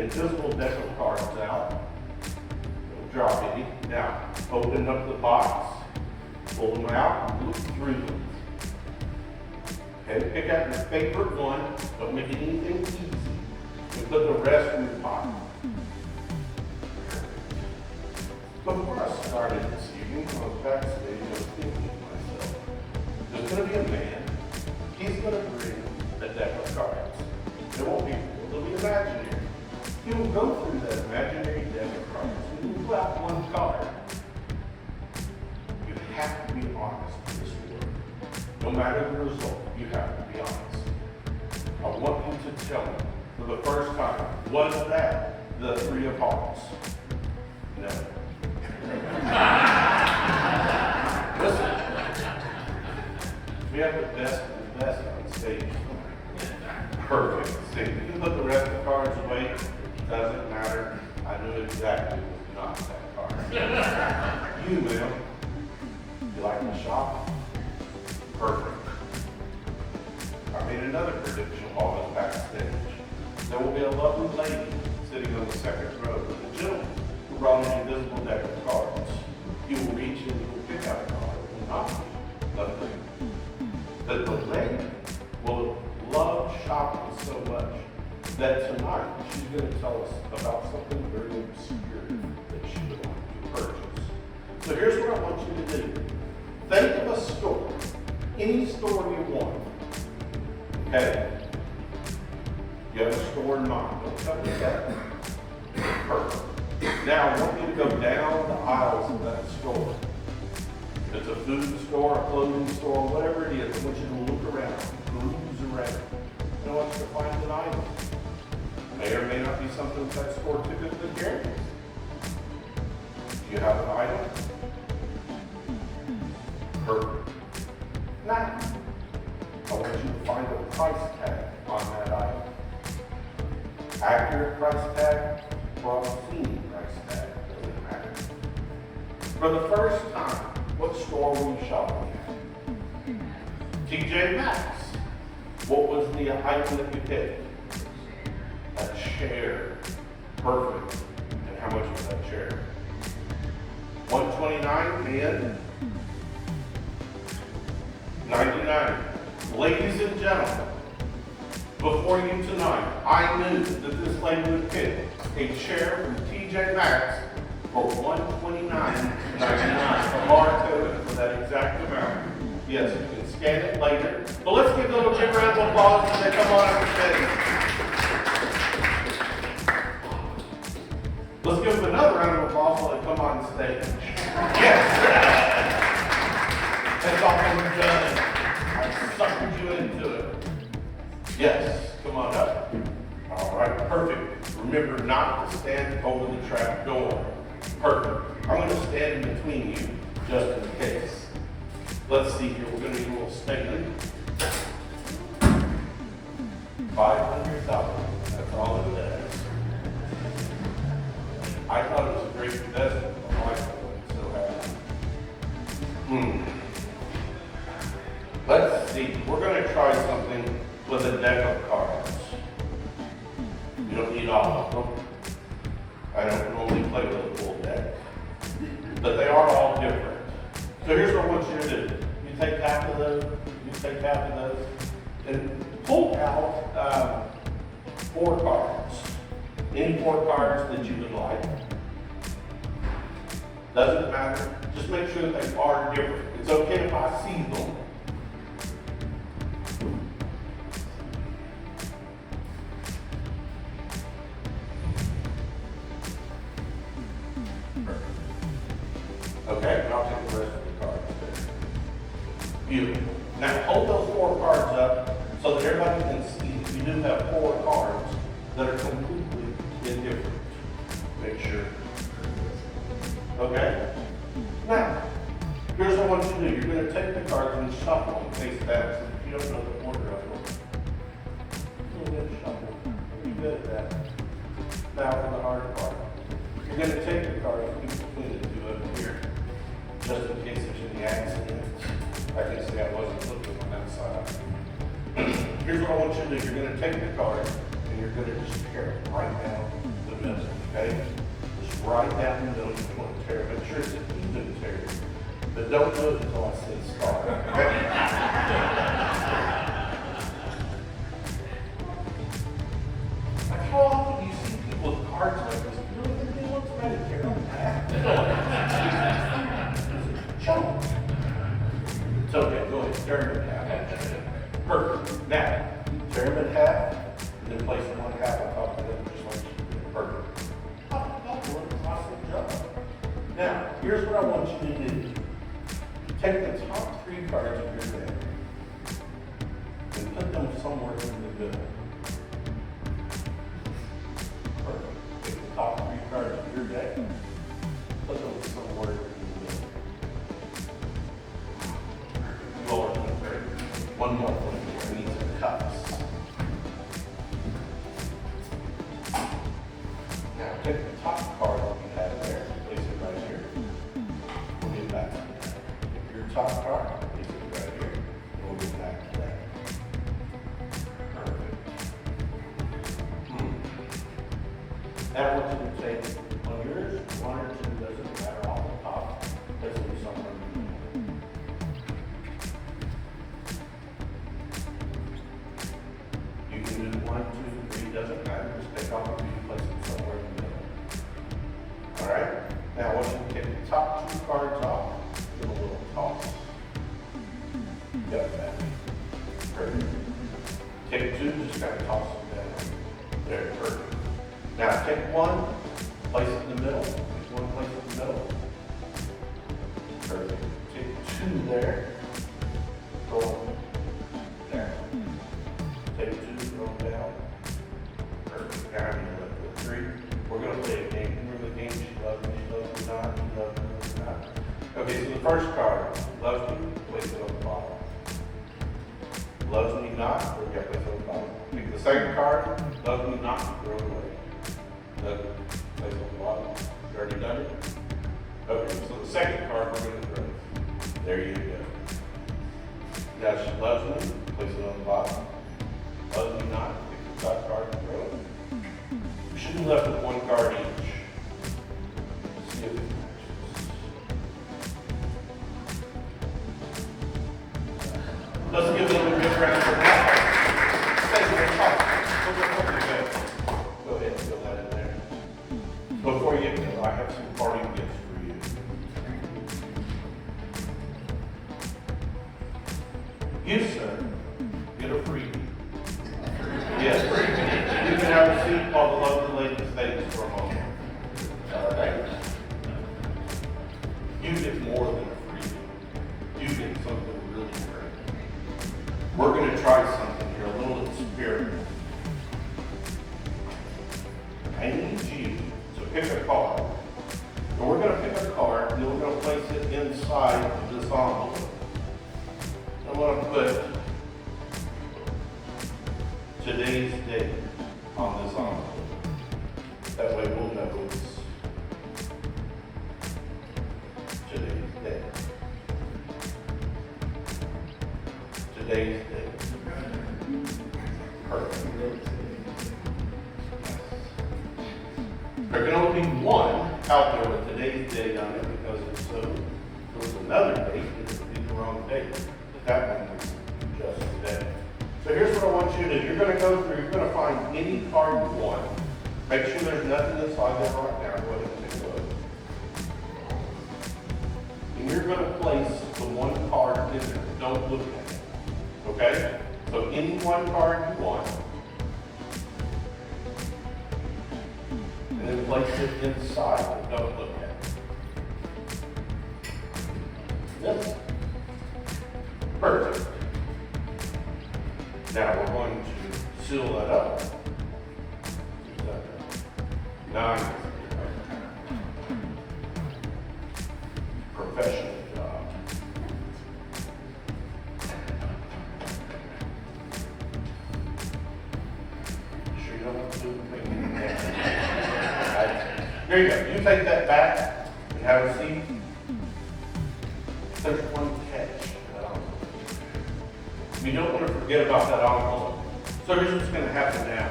invisible deck of cards out. Don't drop any. Now, open up the box, pull them out, and look through them. Okay, pick out your favorite one, don't make it anything easy, and put the rest in your pocket. Before I started this evening, I was backstage, I was thinking to myself, there's going to be a man, he's going to bring a deck of cards. It won't be real, it'll be imaginary. He will go through that imaginary deck of cards and pull out one card. You have to be honest in this world. No matter the result, you have to be honest. I want you to tell me for the first time, was that the three of hearts? No. Listen, we have the best of the best on stage. Perfect. See, you can put the rest of the cards away. Doesn't matter. I knew exactly what was not that card. You, ma'am, you like to shop? Perfect. I made another prediction while I was backstage. There will be a lovely lady sitting on the second row with a gentleman who brought an invisible deck of cards. You will reach in and you will pick out a card and not nothing. But the lady will love shopping so much that tonight she's going to tell us about something very obscure that she would like to purchase. So here's what I want you to do. Think of a store, any store you want. Okay? You have a store in mind. Don't tell me that. Perfect. Now I want you to go down the aisles of that store. If it's a food store, a clothing store, whatever it is, I want you to look around, cruise around. I want you to find an item. May or may not be something that store typically carries. Do you have an item? Perfect. Now, I want you to find a price tag on that item. Accurate price tag or obscene price tag, doesn't matter. For the first time, what store were you shopping at? TJ Maxx. What was the item that you picked? A chair. Perfect. And how much was that chair? $129 and $99. Ladies and gentlemen, before you tonight, I knew that this lady would pick a chair from TJ Maxx for $129.99. A barcode for that exact amount. Yes, you can scan it later. But let's give them a big round of applause as they come on up stage. Let's give them another round of applause while they come on stage. Yes. That's all done. I suckered you into it. Yes, come on up. All right, perfect. Remember not to stand over the trap door. Perfect. I'm going to stand in between you just in case. Let's see here. We're going to need a little stand. $500. That's all it is. I thought it was a great investment. My wife wasn't so happy. Let's see. We're going to try something with a deck of cards. You don't need all of them. I don't normally play with a full deck. But they are all different. So here's what I want you to do. You take half of those, and pull out 4 cards. Any 4 cards that you would like. Doesn't matter. Just make sure that they are different. It's okay if I see them. Okay, and I'll take the rest of the cards there. Beautiful. Now hold those 4 cards up so that everybody can see that you do have 4 cards that are completely indifferent. Make sure. Okay? Now, here's what I want you to do. You're going to take the cards and shuffle them face back. So if you don't know the order of them, a little bit of shuffle. Pretty good at that. Now for the hard part. You're going to take the cards and between the 2 over here. Just in case there's any accidents. I can say I wasn't looking on that side. Here's what I want you to do. You're going to take the card and you're going to just tear it right down middle, okay? Just right down the middle, you want to tear, make sure it's an even tear. But don't do it until I say start, okay? Like how often do you see people with cards like this? You really think they want somebody to tear them in half? Joke. It's okay, go ahead, tear them in half. Perfect. Now, tear them in half, and then place one half on top of the other, just like you did. Perfect. That's an awesome job. Now, here's what I want you to do. Take the top 3 cards of your deck and put them somewhere in the middle. Perfect. Take the top 3 cards of your deck, put them somewhere in the middle. Lower them. One more thing. We need some cups. Now take the top card that you have there, place it right here. We'll get back to that. Take your top card, place it right here. We'll get back to that. Perfect. Now I want you to take on yours, 1 or 2, doesn't matter, off the top. Place them somewhere in the middle. You can do 1, 2, 3, doesn't matter. Just take off a few, place them somewhere in the middle. All right? Now I want you to take the top 2 cards off, give them a little toss. Got that. Perfect. Take 2, just kind of toss them down. There, perfect. Now take 1, place it in the middle. Take 1, place it in the middle. Perfect. Take 2 there. Throw them there. Take 2, throw them down. Perfect. Now you're left with 3. We're going to play a game. Remember the game? She loves me, she loves me not, she loves me, loves me not. Okay, so the first card, loves me, place it on the bottom. Loves me not, or yeah, place it on the bottom. Pick the second card, loves me not, throw it away. Place it on the bottom. You already done it? Okay, so the second card we're going to throw. There you go. Now she loves me, place it on the bottom. Loves me not, pick the top card and throw it. We should be left with 1 card each. Let's see if it matches. Let's give them a good round of applause. Thank you very much. Go ahead and fill that in there. Before you go, I have some parting gifts for you. You, sir, get a freebie. Yes, you can have a seat while the lovely lady stays for a moment. All right? You get more than a freebie. You get something really great. We're going to try something here, a little experiment. I need you to pick a card. And we're going to pick a card, and then we're going to place it inside of this envelope. I'm going to put today's date on this envelope. That way we'll know it's today's date. Today's date. Perfect. There can only be one out there with today's date on it because it's so, there was another date, it would be the wrong date. But that one was just today. So here's what I want you to do. You're going to go through, you're going to find any card you want. Make sure there's nothing inside there right now. Go ahead and take a look. And you're going to place the 1 card in there. Don't look at it. Okay? So any 1 card you want. And then place it inside, but don't look at it. Yes. Perfect. Now we're going to seal that up. 9. Professional job. Sure you don't want to do anything? There you go. You take that back and have a seat. There's one catch. You don't want to forget about that envelope. So here's what's going to happen now.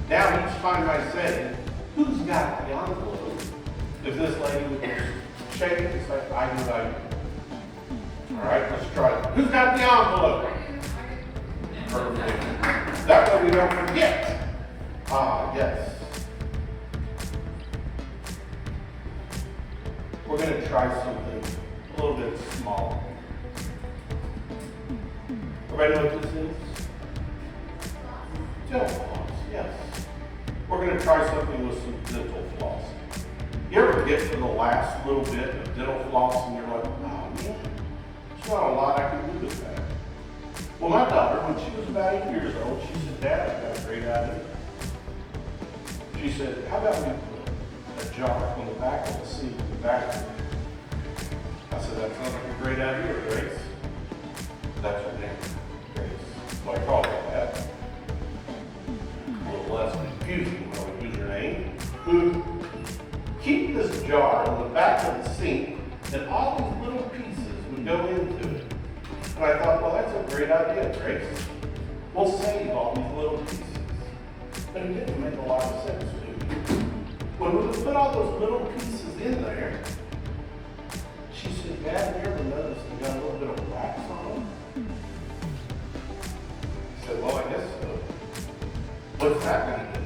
Now each time I say, Who's got the envelope? If this lady would just shake it and say, I do, I do. All right, let's try it. Who's got the envelope? Perfect. That way we don't forget. Ah, yes. We're going to try something a little bit small. Everybody know what this is? Dental floss, yes. We're going to try something with some dental floss. You ever get to the last little bit of dental floss and you're like, oh man, there's not a lot I can do with that. Well, my daughter, when she was about 8 years old, she said, Dad, I've got a great idea. She said, how about we put a jar on the back of the sink in the bathroom? I said, that sounds like a great idea, Grace. That's her name, Grace. So I called her that. A little less confusing when I would use her name. Who keep this jar on the back of the sink, and all these little pieces would go into it. And I thought, well, that's a great idea, Grace. We'll save all these little pieces. But it didn't make a lot of sense to me. When we put all those little pieces in there, she said, Dad, you ever noticed they got a little bit of wax on them? I said, well, I guess so. What's that going to do?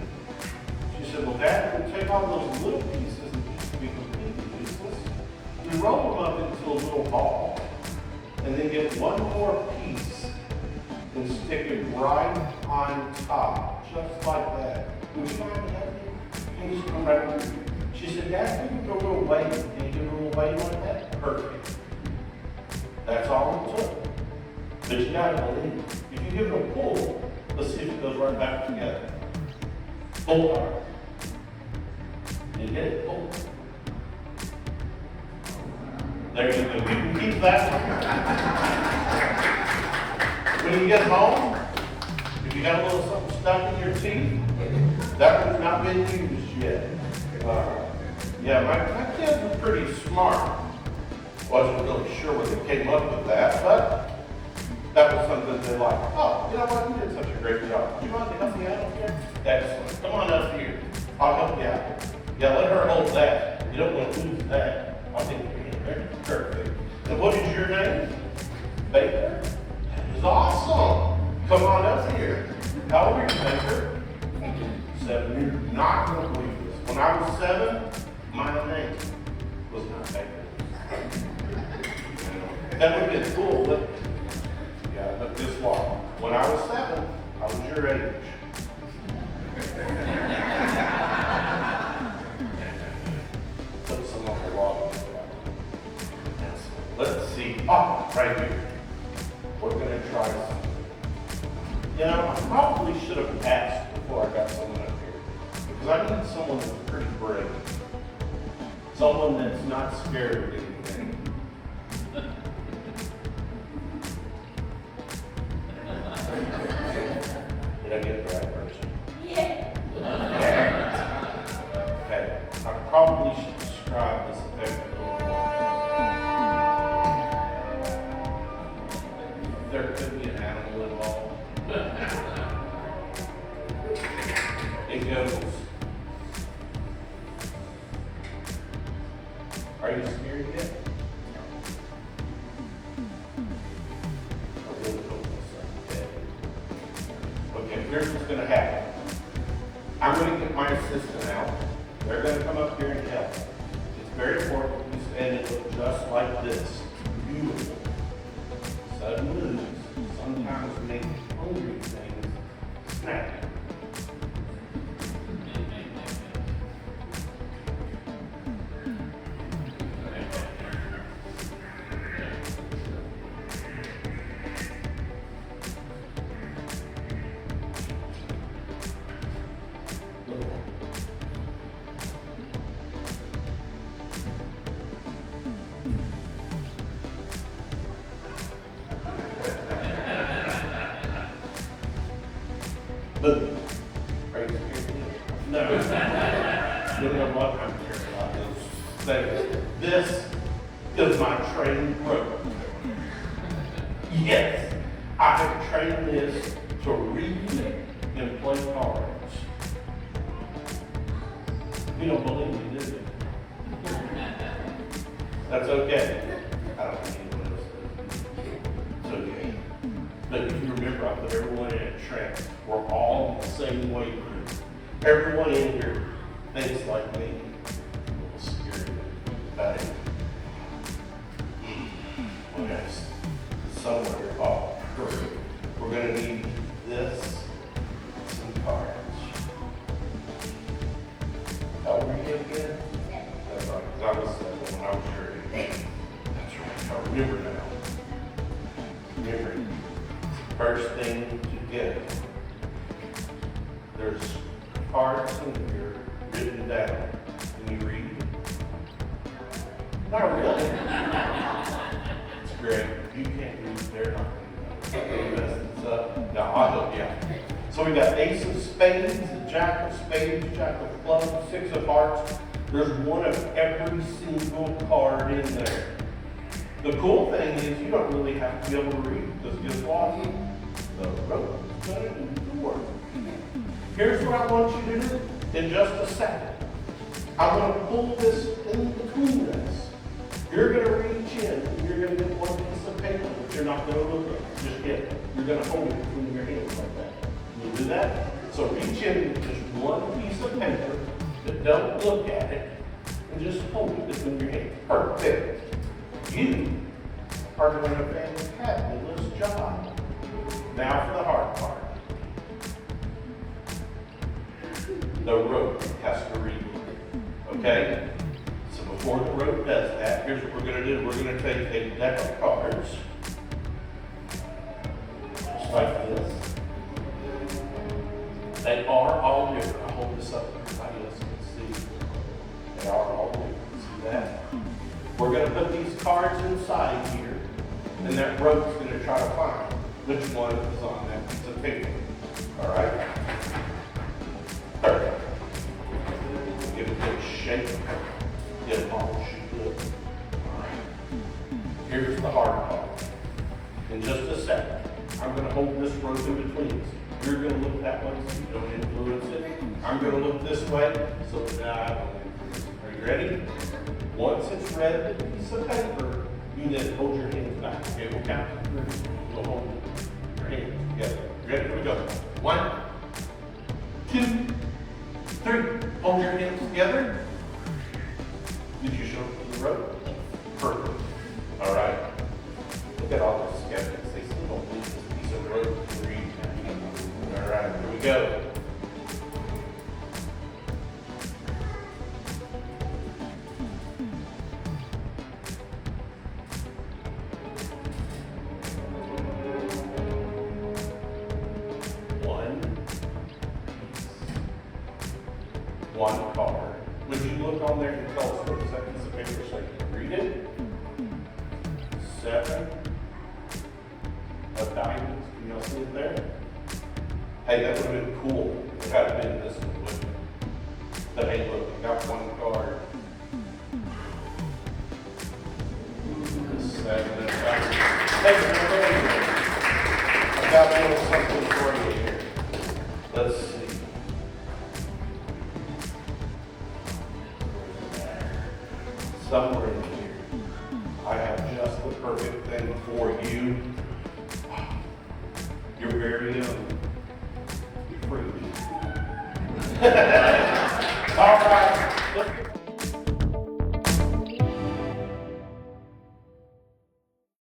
She said, well, Dad, we take all those little pieces that used to be completely useless, we roll them up into a little ball, and then get one more piece and stick it right on top, just like that. Would you mind having me? Can you just come right over here? She said, Dad, can you go a little wave? Can you do a little wave like that? Perfect. That's all it took. But you gotta believe it. If you give it a pull, let's see if it goes right back together. Pull hard. You get it? Pull. There you go. You can keep that one. When you get home, if you got a little something stuck in your teeth, that one's not been used yet. Yeah, my kids were pretty smart. Wasn't really sure where they came up with that, but that was something they liked. Oh, you know what? You did such a great job. Do you mind to help me out up here? Excellent. Come on up here. I'll help you out. Yeah, let her hold that. You don't want to lose that. I'll take it. Perfect. And what is your name? Baker? That is awesome. Come on up here. How old are you, Baker? 7. You're not going to believe this. When I was 7, my name was not Baker. That would have been cool, but yeah, but guess what? When I was 7, I was your age. Put some on the wall. Let's see. Oh, right here. We're going to try something. You know, I probably should have asked before I got someone up here. Because I need someone that's pretty brave. Someone that's not scared of anything. Did I get the right person? Yeah. Okay. I probably should describe this effect a little more. There could be an animal involved. It goes. Are you scared yet? Okay, here's what's going to happen. I'm going to get my assistant out. They're going to come up here and help. It's very important that you stand and look just like this. Beautiful. Sudden moves sometimes make hungry things snappy. Look, are you scared? No. You know what? I'm scared about this thing. This is my training program. Yes, I have trained this to read and play cards. You don't believe me, do you? That's okay. I don't think anyone else does. It's okay. But if you remember, I put everyone in a trance. We're all the same weight group. Everyone in here thinks like me. A little scary about it. Well, guys, somewhere, perfect. We're going to need this, some cards. How old were you again? That's right, because I was 7 when I was your age. That's right, I remember now. Remember, first thing to get, there's cards in here written down. Can you read? Not really. It's great. You can't read, they're not going to mess this up. Now, I'll help you out. So we got ace of spades, the jack of spades, jack of clubs, 6 of hearts. There's one of every single card in there. The cool thing is you don't really have to be able to read, because guess what? The rope is going to do the work. Here's what I want you to do in just a second. I'm going to pull this in between us. You're going to reach in and you're going to get one piece of paper, but you're not going to look at it just yet. You're going to hold it between your hands like that. You do that? So reach in with just one piece of paper, but don't look at it, and just hold it between your hands. Perfect. You are doing a fantabulous job. Now for the hard part. The rope has to read. Okay? So before the rope does that, here's what we're going to do. We're going to take a deck of cards, just like this. They are all different. I'll hold this up so everybody else can see. They are all different. See that? We're going to put these cards inside here, and that rope's going to try to find which one is on that piece of paper. All right? Perfect. Give it a good shake. Get them all shoot up. All right. Here's the hard part. In just a second, I'm going to hold this rope in between us. You're going to look that way so you don't influence it. I'm going to look this way so that I don't influence it. Are you ready? Once it's read the piece of paper, you then hold your hands back. Okay, we'll count to 3. We'll hold your hands together. Ready? Here we go. 1, 2, 3. Hold your hands together. Did you show the rope? Perfect. All right. Look at all those skeptics. They still don't believe this piece of rope can read. All right, here we go. One card. Would you look on there and tell us what is that piece of paper so you can read it? 7 of diamonds. Can y'all see it there? Hey, that would have been cool. It had been this one, wouldn't it? But hey, look, we got one card. 7 of diamonds. Hey, I got a little something for you here. Let's see. Somewhere in here, I have just the perfect thing for you. You're very young. You're free.